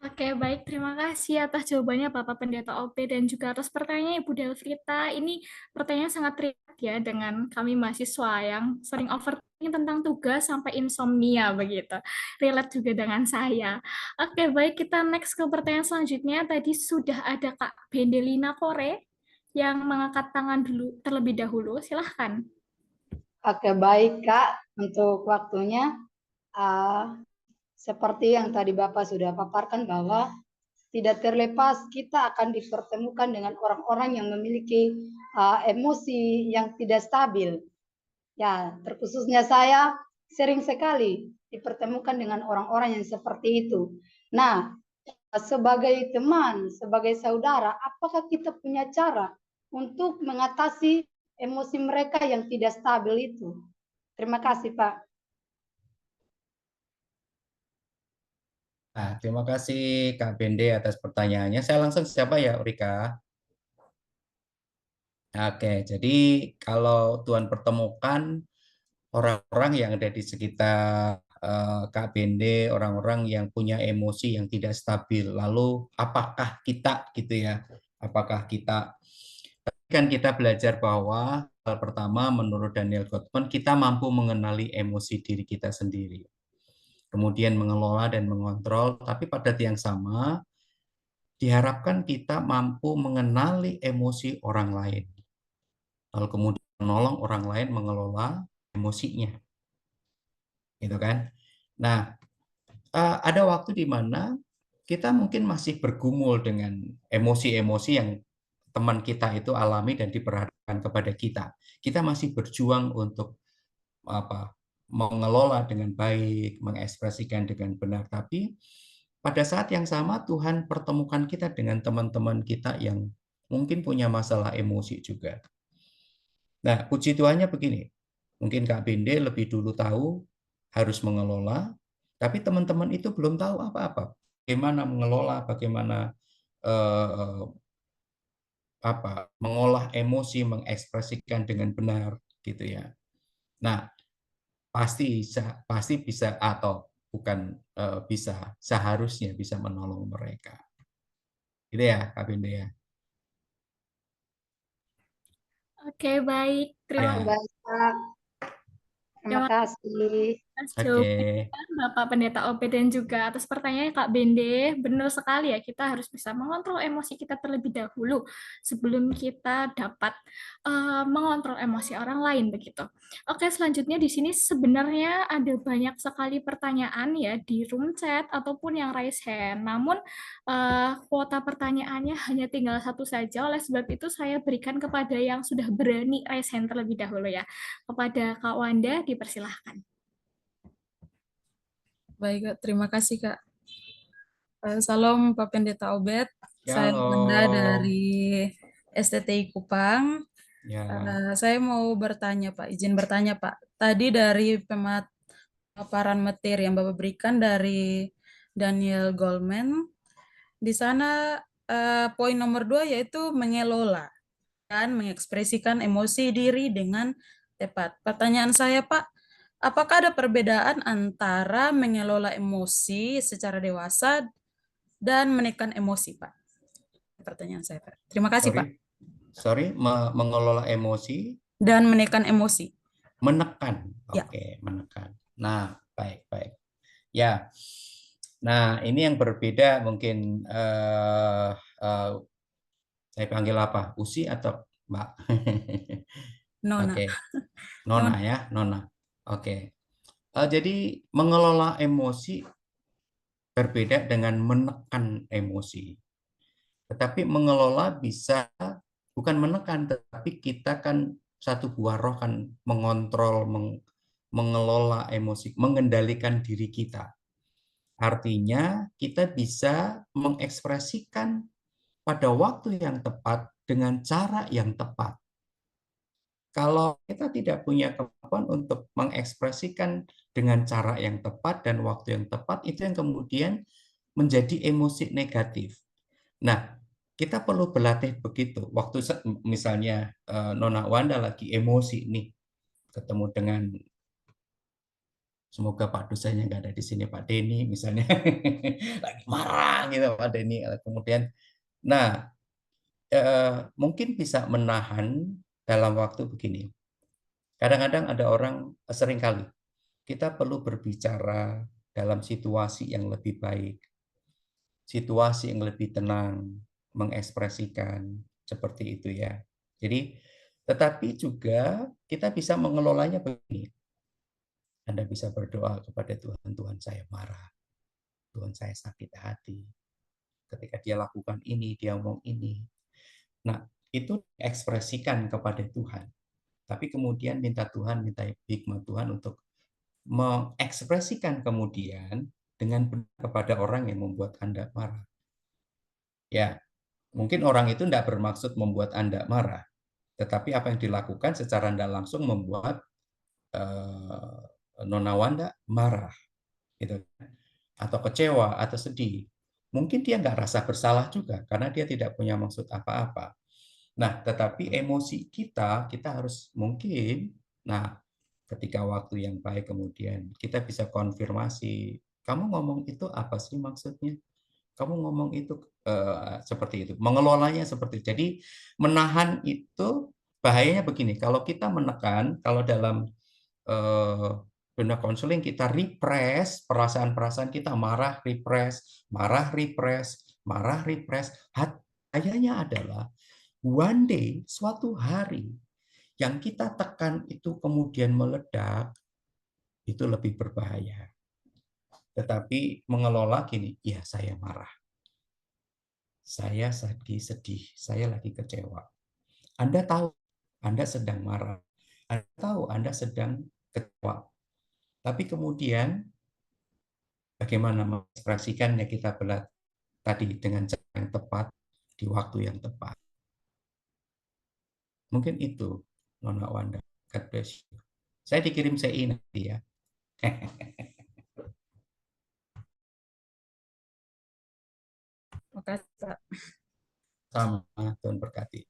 Oke, baik. Terima kasih atas jawabannya Bapak Pendeta OP dan juga atas pertanyaannya Ibu Delvrita. Ini pertanyaan sangat relate ya dengan kami mahasiswa yang sering overthinking tentang tugas sampai insomnia begitu. Relate juga dengan saya. Oke, baik. Kita next ke pertanyaan selanjutnya. Tadi sudah ada Kak Bendelina Kore yang mengangkat tangan dulu terlebih dahulu. Silahkan. Oke, baik Kak, untuk waktunya. Seperti yang tadi Bapak sudah paparkan bahwa tidak terlepas kita akan dipertemukan dengan orang-orang yang memiliki emosi yang tidak stabil. Ya, terkhususnya saya sering sekali dipertemukan dengan orang-orang yang seperti itu. Nah, sebagai teman, sebagai saudara, apakah kita punya cara untuk mengatasi emosi mereka yang tidak stabil itu? Terima kasih, Pak. Nah, terima kasih Kak Bende atas pertanyaannya. Saya langsung siapa ya, Rika? Oke, jadi kalau Tuhan pertemukan orang-orang yang ada di sekitar Kak Bende, orang-orang yang punya emosi yang tidak stabil, lalu apakah kita gitu ya? Apakah kita kan kita belajar bahwa hal pertama menurut Daniel Goleman kita mampu mengenali emosi diri kita sendiri. Kemudian mengelola dan mengontrol, tapi pada yang sama diharapkan kita mampu mengenali emosi orang lain. Lalu kemudian menolong orang lain mengelola emosinya. Gitu kan? Nah, ada waktu di mana kita mungkin masih bergumul dengan emosi-emosi yang teman kita itu alami dan diperhadapkan kepada kita. Kita masih berjuang untuk mengelola dengan baik, mengekspresikan dengan benar. Tapi pada saat yang sama Tuhan pertemukan kita dengan teman-teman kita yang mungkin punya masalah emosi juga. Nah, puji Tuhannya begini. Mungkin Kak Bende lebih dulu tahu harus mengelola, tapi teman-teman itu belum tahu apa-apa. Bagaimana mengelola, bagaimana mengolah emosi, mengekspresikan dengan benar gitu ya. Nah, pasti bisa atau bukan bisa, seharusnya bisa menolong mereka. Gitu ya, Kak Binde ya. Oke, baik. Terima Ya. Baik, Pak. Terima kasih. Oke. Bapak Pendeta OP dan juga atas pertanyaannya Kak Bende. Benar sekali ya, kita harus bisa mengontrol emosi kita terlebih dahulu sebelum kita dapat mengontrol emosi orang lain begitu. Oke, selanjutnya di sini sebenarnya ada banyak sekali pertanyaan ya di room chat ataupun yang raise hand. Namun kuota pertanyaannya hanya tinggal satu saja. Oleh sebab itu saya berikan kepada yang sudah berani raise hand terlebih dahulu ya. Kepada Kak Wanda dipersilahkan. Baik, Kak. Terima kasih, Kak. Salam Pak Pendeta Obed. Saya Wanda dari STTI Kupang. Ya. Saya mau bertanya, Pak. Izin bertanya, Pak. Tadi dari pemaparan materi yang Bapak berikan dari Daniel Goleman, di sana poin nomor 2 yaitu mengelola dan mengekspresikan emosi diri dengan tepat. Pertanyaan saya, Pak, apakah ada perbedaan antara mengelola emosi secara dewasa dan menekan emosi, Pak? Pertanyaan saya, Pak. Terima kasih, Pak. Sorry, mengelola emosi dan menekan emosi. Menekan. Ya. Oke, menekan. Nah, baik. Ya. Nah, ini yang berbeda mungkin saya panggil apa? Usi atau Mbak? Nona. Oke. Nona ya, Nona. Oke. Jadi mengelola emosi berbeda dengan menekan emosi. Tetapi mengelola bisa bukan menekan, tetapi kita kan satu buah roh kan mengontrol, mengelola emosi, mengendalikan diri kita. Artinya kita bisa mengekspresikan pada waktu yang tepat dengan cara yang tepat. Kalau kita tidak punya kemampuan untuk mengekspresikan dengan cara yang tepat dan waktu yang tepat, itu yang kemudian menjadi emosi negatif. Nah, kita perlu berlatih begitu. Waktu misalnya Nona Wanda lagi emosi nih, ketemu dengan, semoga Pak dosennya nggak ada di sini, Pak Denny misalnya, lagi marah gitu Pak Denny. Kemudian, nah mungkin bisa menahan dalam waktu begini. Kadang-kadang ada orang, seringkali kita perlu berbicara dalam situasi yang lebih baik, situasi yang lebih tenang, mengekspresikan seperti itu ya. Jadi, tetapi juga kita bisa mengelolanya begini. Anda bisa berdoa kepada Tuhan, Tuhan saya marah, Tuhan saya sakit hati. Ketika dia lakukan ini, dia ngomong ini. Nah, itu ekspresikan kepada Tuhan. Tapi kemudian minta hikmat Tuhan untuk mengekspresikan kemudian dengan kepada orang yang membuat Anda marah. Ya, mungkin orang itu tidak bermaksud membuat Anda marah, tetapi apa yang dilakukan secara tidak langsung membuat Nona Wanda marah, gitu, atau kecewa atau sedih. Mungkin dia nggak rasa bersalah juga karena dia tidak punya maksud apa-apa. Nah, tetapi emosi kita harus mungkin, nah, ketika waktu yang baik kemudian kita bisa konfirmasi, kamu ngomong itu apa sih maksudnya? Kamu ngomong itu seperti itu. Mengelolanya seperti itu. Jadi menahan itu bahayanya begini, kalau kita menekan, kalau dalam dunia konseling kita repress perasaan-perasaan kita, marah, repress, marah, repress, marah, repress. Bahayanya adalah one day, suatu hari, yang kita tekan itu kemudian meledak, itu lebih berbahaya. Tetapi mengelola gini, ya saya marah. Saya lagi sedih, saya lagi kecewa. Anda tahu Anda sedang marah. Anda tahu Anda sedang kecewa. Tapi kemudian bagaimana mengekspresikannya kita belat tadi dengan cara yang tepat, di waktu yang tepat. Mungkin itu, Nona Wanda. God bless you. Saya dikirim CI nanti ya. Makasih, Pak. Sama, Tuhan berkati.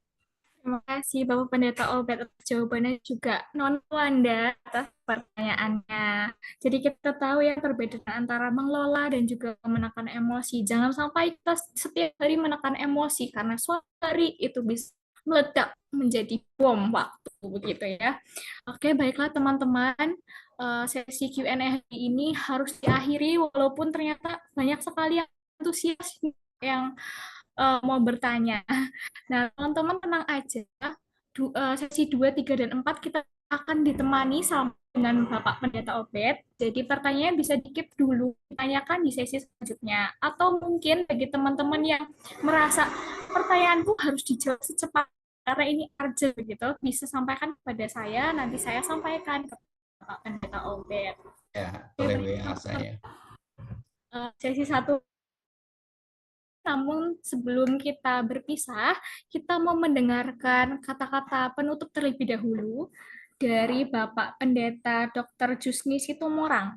Terima kasih Bapak Pendeta Obed atas jawabannya, juga Non Wanda atas pertanyaannya. Jadi kita tahu ya perbedaan antara mengelola dan juga menekan emosi. Jangan sampai kita setiap hari menekan emosi karena suatu hari itu bisa meledak menjadi bom waktu begitu ya. Oke, baiklah teman-teman. Sesi Q&A hari ini harus diakhiri walaupun ternyata banyak sekali yang antusias yang mau bertanya. Nah, teman-teman tenang aja. Sesi 2, 3, dan 4 kita akan ditemani sama dengan Bapak Pendeta Obed. Jadi pertanyaannya bisa di-keep dulu, ditanyakan di sesi selanjutnya. Atau mungkin bagi teman-teman yang merasa pertanyaanku harus dijawab secepat karena ini urgent begitu, bisa sampaikan kepada saya, nanti saya sampaikan ke Bapak Pendeta Obed. Ya, boleh WA saya. Sesi 1. Namun sebelum kita berpisah, kita mau mendengarkan kata-kata penutup terlebih dahulu dari Bapak Pendeta Dr. Jusni Situmorang.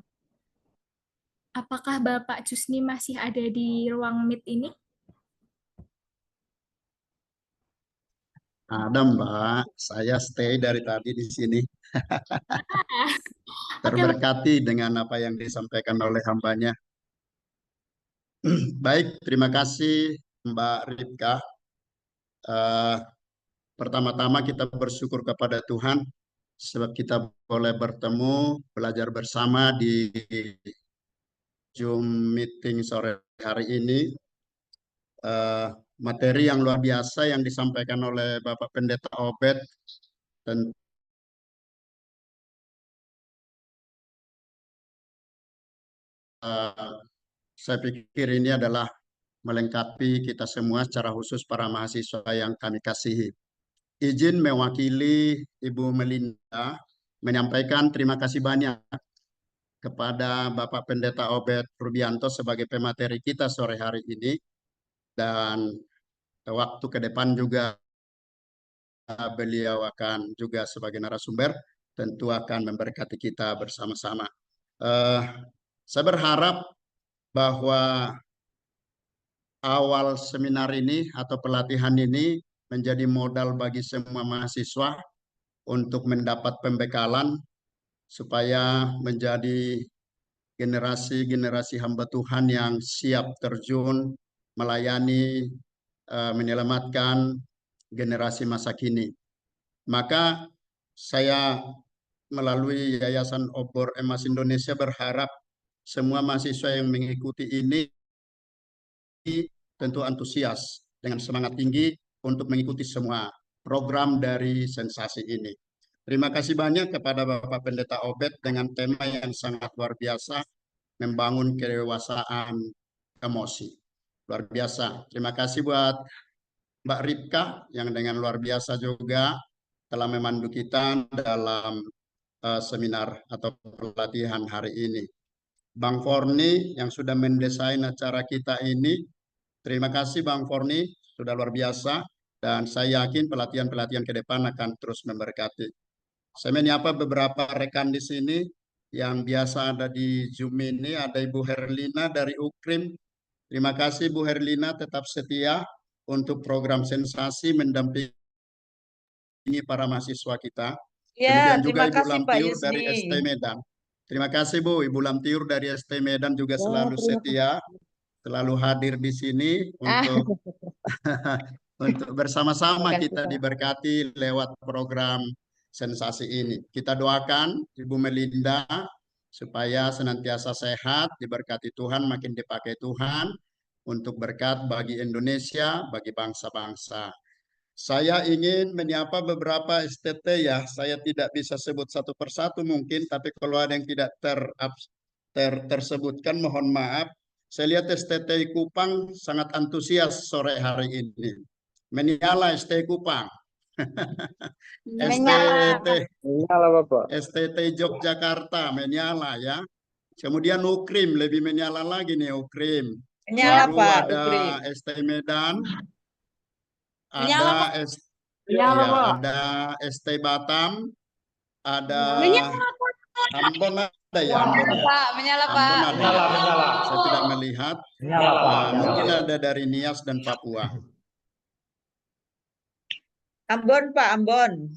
Apakah Bapak Jusni masih ada di ruang meet ini? Ada Mbak, saya stay dari tadi di sini. Oke, Terberkati dengan apa yang disampaikan oleh hambanya. Baik, terima kasih Mbak Ripka. Pertama-tama kita bersyukur kepada Tuhan sebab kita boleh bertemu, belajar bersama di Zoom meeting sore hari ini. Materi yang luar biasa yang disampaikan oleh Bapak Pendeta Obed tentang saya pikir ini adalah melengkapi kita semua secara khusus para mahasiswa yang kami kasihi. Izin mewakili Ibu Melinda menyampaikan terima kasih banyak kepada Bapak Pendeta Obed Rubianto sebagai pemateri kita sore hari ini. Dan waktu ke depan juga beliau akan juga sebagai narasumber tentu akan memberkati kita bersama-sama. Saya berharap bahwa awal seminar ini atau pelatihan ini menjadi modal bagi semua mahasiswa untuk mendapat pembekalan supaya menjadi generasi-generasi hamba Tuhan yang siap terjun melayani, menyelamatkan generasi masa kini. Maka saya melalui Yayasan Obor Emas Indonesia berharap semua mahasiswa yang mengikuti ini tentu antusias dengan semangat tinggi untuk mengikuti semua program dari sensasi ini. Terima kasih banyak kepada Bapak Pendeta Obed dengan tema yang sangat luar biasa, membangun kedewasaan emosi. Luar biasa. Terima kasih buat Mbak Ripka yang dengan luar biasa juga telah memandu kita dalam seminar atau pelatihan hari ini. Bang Forni yang sudah mendesain acara kita ini, terima kasih Bang Forni, sudah luar biasa. Dan saya yakin pelatihan-pelatihan ke depan akan terus memberkati. Saya menyapa beberapa rekan di sini yang biasa ada di Zoom ini. Ada Ibu Herlina dari Ukrim. Terima kasih Bu Herlina, tetap setia untuk program sensasi mendampingi para mahasiswa kita. Ya, Kemudian juga terima Ibu kasih Pak Lampiur Yusni. dari ST Medan. Terima kasih Bu, Ibu Lampiur dari ST Medan juga selalu setia, selalu hadir di sini untuk untuk bersama-sama kita diberkati lewat program sensasi ini. Kita doakan Ibu Melinda supaya senantiasa sehat, diberkati Tuhan, makin dipakai Tuhan untuk berkat bagi Indonesia, bagi bangsa-bangsa. Saya ingin menyapa beberapa STT ya. Saya tidak bisa sebut satu persatu mungkin, tapi kalau ada yang tidak tersebutkan mohon maaf. Saya lihat STT Kupang sangat antusias sore hari ini. Menyala ST Kupang. Menyala Bapak. STT Yogyakarta menyala ya. Kemudian Ukrim lebih menyala lagi nih Ukrim. Menyala Baru Pak, ada Ukrim. ST Medan. Menyala, Ada Pak. ya, ada ST Batam, ada Ambon ada ya Ambon ya. Pak, menyala Ambon Pak. ada ya. Saya tidak melihat. Mungkin ada dari Nias dan Papua. Ambon Pak, Ambon.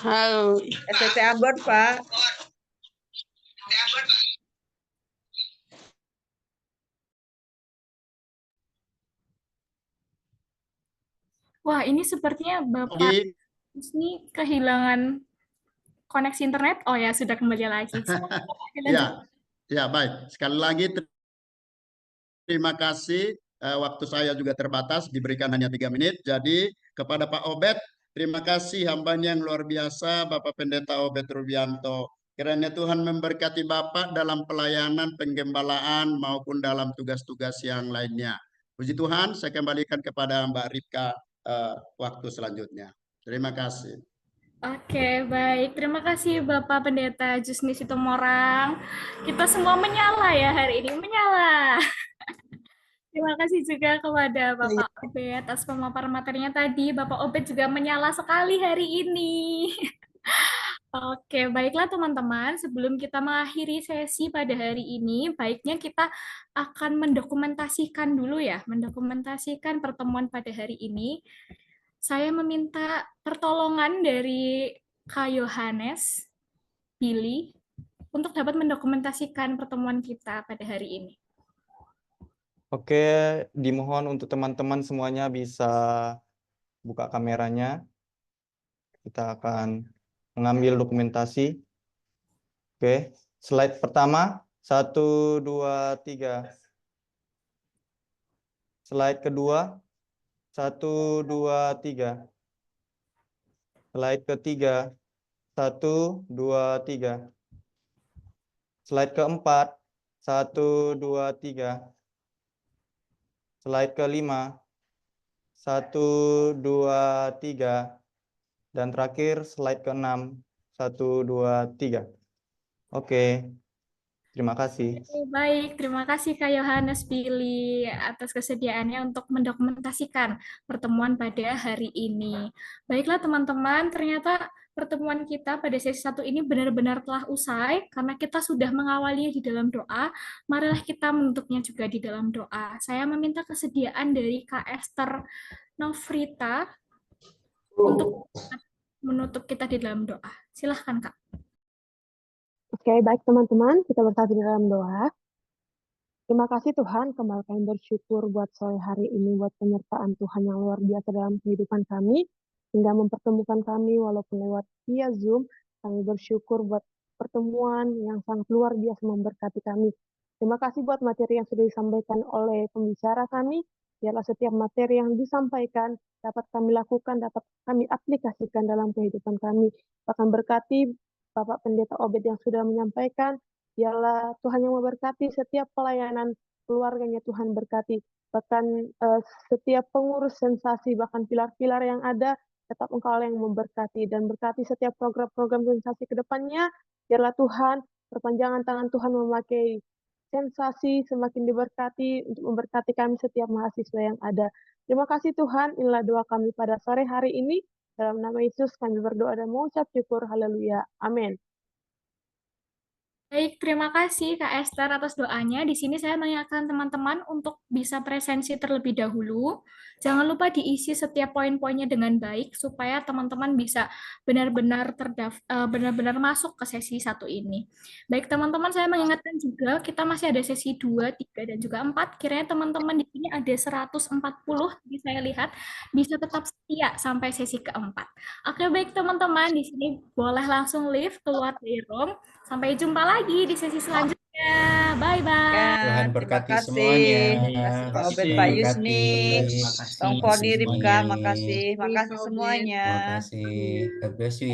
Halo. STT Ambon Pak. Wah, ini sepertinya Bapak ini kehilangan koneksi internet. Oh ya, sudah kembali lagi. Ya, baik. Sekali lagi terima kasih. Waktu saya juga terbatas, diberikan hanya 3 menit. Jadi kepada Pak Obed, terima kasih hambanya yang luar biasa, Bapak Pendeta Obed Rubianto. Kiranya Tuhan memberkati Bapak dalam pelayanan, penggembalaan, maupun dalam tugas-tugas yang lainnya. Puji Tuhan, saya kembalikan kepada Mbak Ripka waktu selanjutnya. Terima kasih. Oke, baik. Terima kasih Bapak Pendeta Jusni Situmorang. Kita semua menyala ya hari ini, menyala. Terima kasih juga kepada Bapak Obed atas pemaparan materinya tadi. Bapak Obed juga menyala sekali hari ini. Oke, baiklah teman-teman. Sebelum kita mengakhiri sesi pada hari ini, baiknya kita akan mendokumentasikan dulu ya, mendokumentasikan pertemuan pada hari ini. Saya meminta pertolongan dari Kak Yohanes, Billy, untuk dapat mendokumentasikan pertemuan kita pada hari ini. Oke, dimohon untuk teman-teman semuanya bisa buka kameranya. Kita akan mengambil dokumentasi. Oke, slide pertama, 1, 2, 3. Slide kedua, 1, 2, 3. Slide ketiga, 1, 2, 3. Slide keempat, 1, 2, 3. Slide kelima, 1, 2, 3. Dan terakhir slide ke-6, 1, 2, 3. Oke. Terima kasih. Oke, baik, terima kasih Kak Yohanes Billy atas kesediaannya untuk mendokumentasikan pertemuan pada hari ini. Baiklah teman-teman, ternyata pertemuan kita pada sesi 1 ini benar-benar telah usai karena kita sudah mengawalinya di dalam doa. Marilah kita menutupnya juga di dalam doa. Saya meminta kesediaan dari Kak Esther Nofrita untuk menutup kita di dalam doa. Silahkan Kak. Oke, baik teman-teman, kita bersatu di dalam doa. Terima kasih Tuhan, kembali kami bersyukur buat sore hari ini, buat penyertaan Tuhan yang luar biasa dalam kehidupan kami, hingga mempertemukan kami walaupun lewat via Zoom. Kami bersyukur buat pertemuan yang sangat luar biasa memberkati kami. Terima kasih buat materi yang sudah disampaikan oleh pembicara kami. Biarlah setiap materi yang disampaikan dapat kami lakukan, dapat kami aplikasikan dalam kehidupan kami. Bahkan berkati Bapak Pendeta Obed yang sudah menyampaikan, biarlah Tuhan yang memberkati setiap pelayanan keluarganya, Tuhan berkati. Bahkan setiap pengurus sensasi, bahkan pilar-pilar yang ada, tetap Engkau yang memberkati. Dan berkati setiap program-program sensasi ke depannya, biarlah Tuhan, perpanjangan tangan Tuhan memakai sensasi semakin diberkati untuk memberkati kami setiap mahasiswa yang ada. Terima kasih Tuhan, inilah doa kami pada sore hari ini. Dalam nama Yesus kami berdoa dan mengucap syukur. Haleluya. Amin. Baik, terima kasih Kak Esther atas doanya. Di sini saya mengingatkan teman-teman untuk bisa presensi terlebih dahulu. Jangan lupa diisi setiap poin-poinnya dengan baik supaya teman-teman bisa benar-benar benar-benar masuk ke sesi 1 ini. Baik, teman-teman, saya mengingatkan juga kita masih ada sesi 2, 3, dan juga 4. Kiranya teman-teman di sini ada 140, jadi saya lihat bisa tetap setia sampai sesi keempat. Oke, baik teman-teman, di sini boleh langsung leave keluar dari room. Sampai jumpa lagi di sesi selanjutnya. Bye-bye. Ya, Tuhan terima berkati kasih. semuanya. Pak Obed, Tuhan Pak berkati. Yusni, Terima kasih Bang Poni, Ripka, semuanya. makasih. Makasih Pak Obed. semuanya. Terima kasih. God bless you.